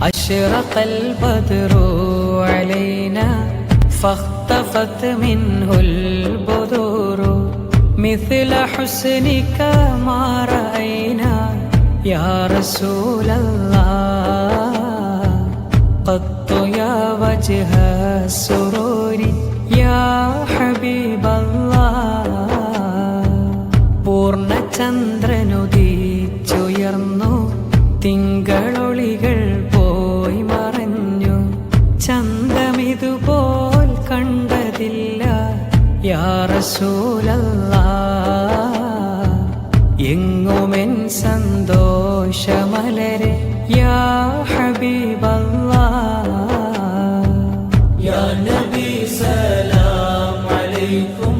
أشرق البدر علينا فاختفت منه البدور مثل حسنك ما رأينا يا رسول الله قط يا وجه السرور يا حبيب الله പൂർണ്ണചന്ദ്രനുദിച്ചുയർന്നു തിങ്കളൊളികൾ പോയി മറഞ്ഞു ചന്തമിതുപോൽ കണ്ടതില്ല യാ റസൂലല്ലാഹ് എങ്ങുമെൻ സന്തോഷമലരെ യാ ഹബീബല്ലാഹ് യാ നബി സലാം അലൈക്കും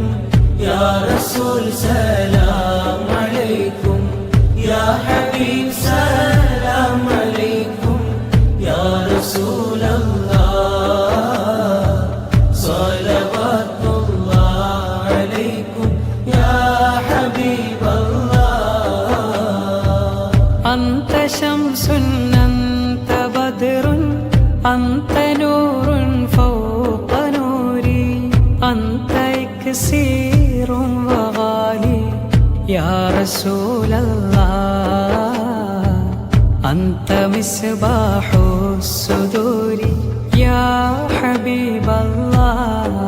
യാ റസൂൽ സലാം അലൈക്കും യാ ഹബീബ് സലാം അലൈക്കും യാ റസൂലല്ലാഹ് സ്വലവാത്തുല്ലാഹ് അലൈക്കും യാ ഹബീബല്ലാഹ് അന്ത ശംസുൻ അന്ത ബദ്റുൻ അന്ത നൂറുൻ ഫൗഖ നൂരി അന്ത ഇക്സീറുൻ വഗാലി യാ റസൂലല്ലാഹ് അന്ത മിസ്ബാഹു സുദൂരി യാ ഹബീബല്ലാഹ്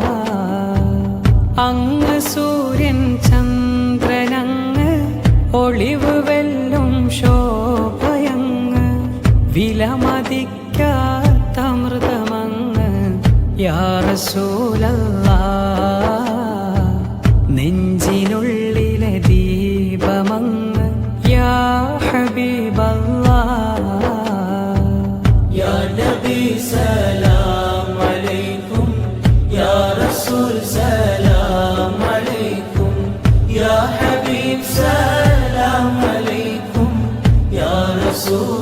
അങ്ങ് സൂര്യൻ ചന്ദ്രനങ്ങ് ഒളിവ് വെല്ലും ശോഭയങ്ങ് വിലമതിക്കാത്ത അമൃതമങ്ങ് യാ റസൂലല്ലാഹ് നെഞ്ചിനുള്ളിലെ ദീപമങ്ങ് യാ ഹബീബല്ലാഹ് യാ നബി സലാം അലൈക്കും യാ റസൂൽ സലാം അലൈക്കും യാ ഹബീബ് സലാം അലൈക്കും യാ റസൂൽ